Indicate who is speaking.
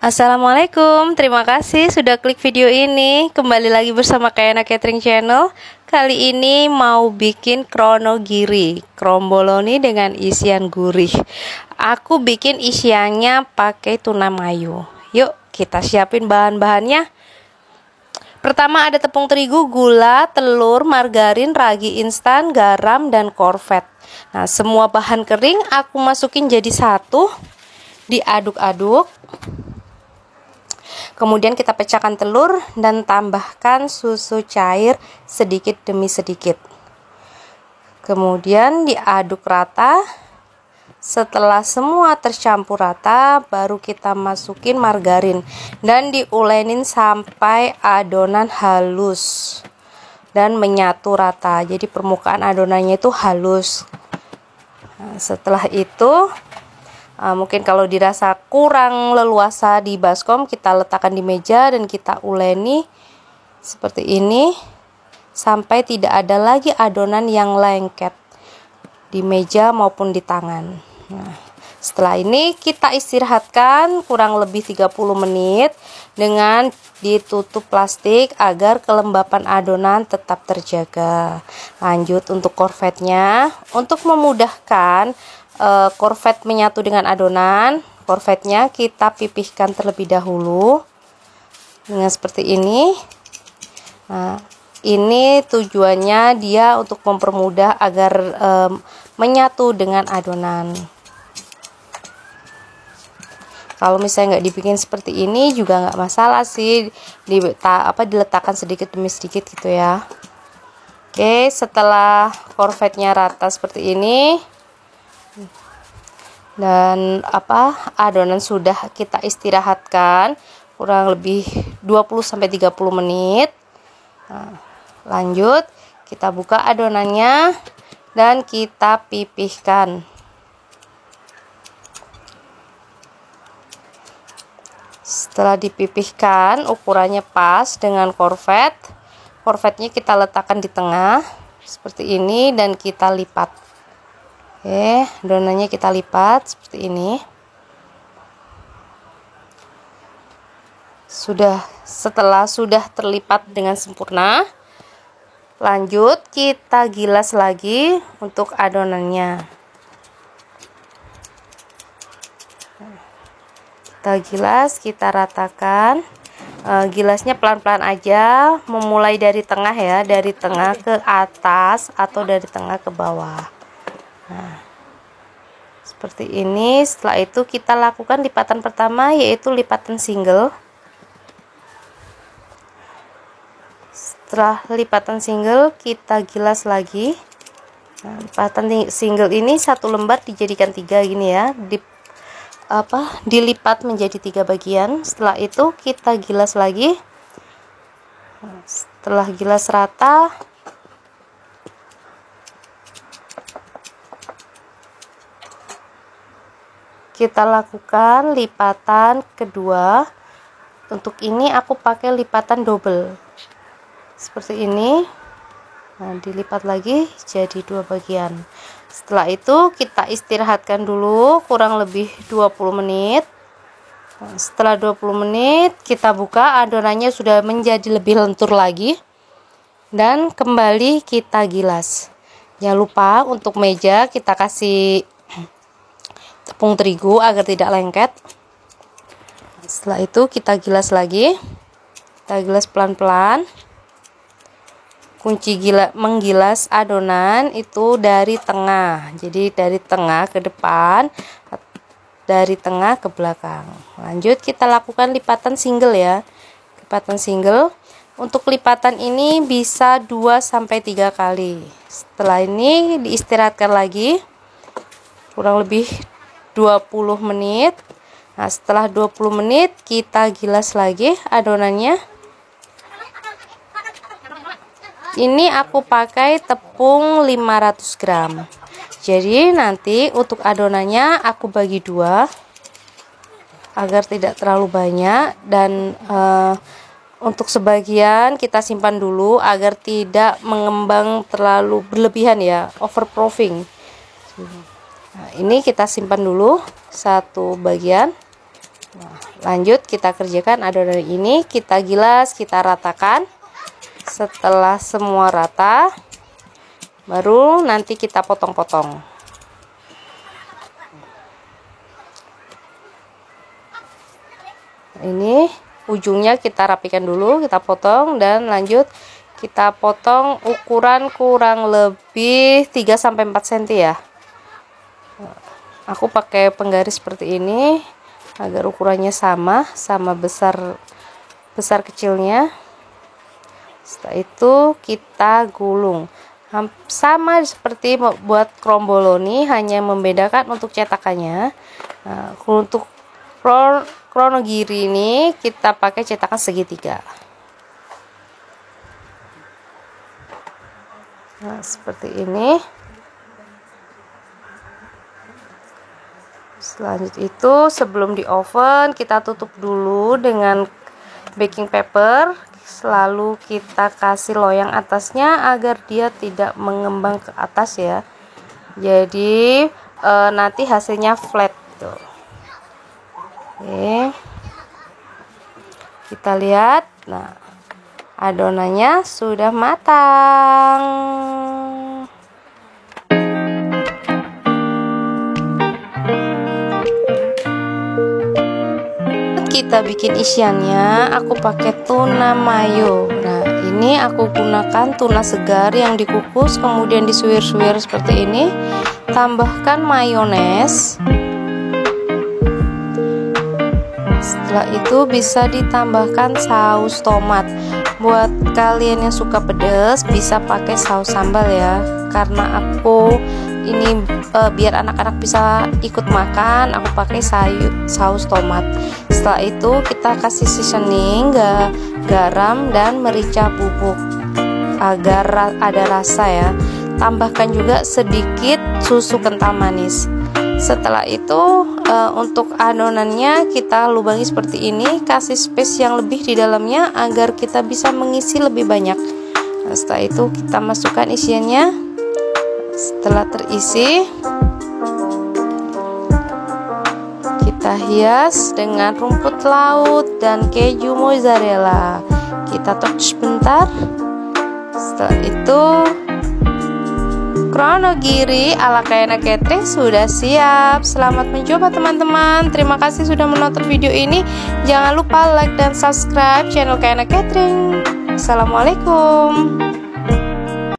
Speaker 1: Assalamualaikum, terima kasih sudah klik video ini. Kembali lagi bersama Kayana Catering Channel. Kali ini mau bikin kronogiri, kromboloni dengan isian gurih. Aku bikin isiannya pakai tuna mayo. Yuk kita siapin bahan-bahannya. Pertama ada tepung terigu, gula, telur, margarin, ragi instan, garam, dan korvet. Nah, semua bahan kering aku masukin jadi satu, diaduk-aduk. Kemudian kita pecahkan telur dan tambahkan susu cair sedikit demi sedikit. Kemudian diaduk rata. Setelah semua tercampur rata, baru kita masukin margarin dan diulenin sampai adonan halus dan menyatu rata. Jadi permukaan adonannya itu halus. Nah, setelah itu mungkin kalau dirasa kurang leluasa di baskom, kita letakkan di meja dan kita uleni seperti ini sampai tidak ada lagi adonan yang lengket di meja maupun di tangan. Nah, setelah ini kita istirahatkan kurang lebih 30 menit dengan ditutup plastik agar kelembapan adonan tetap terjaga. Lanjut untuk korvetnya, untuk memudahkan korvet menyatu dengan adonan, korvetnya kita pipihkan terlebih dahulu dengan seperti ini. Nah, ini tujuannya dia untuk mempermudah agar menyatu dengan adonan. Kalau misalnya nggak dibikin seperti ini juga nggak masalah sih, diletakkan sedikit demi sedikit gitu ya. Oke, setelah korvetnya rata seperti ini dan adonan sudah kita istirahatkan kurang lebih 20-30 menit. Nah, lanjut kita buka adonannya dan kita pipihkan. Setelah dipipihkan, ukurannya pas dengan korvet. Korvetnya kita letakkan di tengah seperti ini dan kita lipat. Oke, adonannya kita lipat seperti ini. Setelah sudah terlipat dengan sempurna, lanjut kita gilas lagi untuk adonannya. Kita gilas, kita ratakan. Gilasnya pelan-pelan aja, memulai dari tengah ya, dari tengah ke atas atau dari tengah ke bawah. Nah, seperti ini. Setelah itu kita lakukan lipatan pertama, yaitu lipatan single. Setelah lipatan single, kita gilas lagi. Nah, lipatan single ini satu lembar dijadikan 3 gini ya, dilipat menjadi 3 bagian. Setelah itu kita gilas lagi. Setelah gilas rata, kita lakukan lipatan kedua. Untuk ini aku pakai lipatan double seperti ini. Nah, dilipat lagi jadi 2 bagian. Setelah itu kita istirahatkan dulu kurang lebih 20 menit. Nah, setelah 20 menit kita buka, adonannya sudah menjadi lebih lentur lagi dan kembali kita gilas. Jangan lupa untuk meja kita kasih tepung terigu agar tidak lengket. Setelah itu kita gilas lagi. Kita gilas pelan-pelan. Kunci menggilas adonan itu dari tengah, jadi dari tengah ke depan, dari tengah ke belakang. Lanjut kita lakukan lipatan single ya, lipatan single. Untuk lipatan ini bisa 2-3 kali. Setelah ini diistirahatkan lagi kurang lebih 20 menit. Nah, setelah 20 menit kita gilas lagi adonannya. Ini aku pakai tepung 500 gram. Jadi nanti untuk adonannya aku bagi 2 agar tidak terlalu banyak, dan untuk sebagian kita simpan dulu agar tidak mengembang terlalu berlebihan ya, overproofing. Nah, ini kita simpan dulu satu bagian. Nah, lanjut kita kerjakan adonan ini, kita gilas, kita ratakan. Setelah semua rata, baru nanti kita potong-potong. Ini ujungnya kita rapikan dulu, kita potong dan lanjut kita potong ukuran kurang lebih 3-4 cm ya. Aku pakai penggaris seperti ini agar ukurannya sama besar kecilnya. Setelah itu kita gulung sama seperti buat kromboloni, hanya membedakan untuk cetakannya. Nah, untuk kronogiri ini kita pakai cetakan segitiga. Nah, seperti ini. Selanjutnya itu sebelum di oven kita tutup dulu dengan baking paper, selalu kita kasih loyang atasnya agar dia tidak mengembang ke atas ya. Jadi nanti hasilnya flat tuh. Oke, kita lihat. Nah, adonannya sudah matang. Kita bikin isiannya, aku pakai tuna mayo. Nah, ini aku gunakan tuna segar yang dikukus kemudian disuir-suir seperti ini. Tambahkan mayones. Setelah itu bisa ditambahkan saus tomat. Buat kalian yang suka pedas bisa pakai saus sambal ya. Karena aku ini biar anak-anak bisa ikut makan, aku pakai saus tomat. Setelah itu kita kasih seasoning, garam dan merica bubuk agar ada rasa ya. Tambahkan juga sedikit susu kental manis. Setelah itu untuk adonannya kita lubangi seperti ini, kasih space yang lebih di dalamnya agar kita bisa mengisi lebih banyak. Nah, setelah itu kita masukkan isiannya. Setelah terisi, kita hias dengan rumput laut dan keju mozzarella. Kita touch sebentar. Setelah itu kronogiri ala Kayana Catering sudah siap. Selamat mencoba teman-teman. Terima kasih sudah menonton video ini. Jangan lupa like dan subscribe channel Kayana Catering. Assalamualaikum.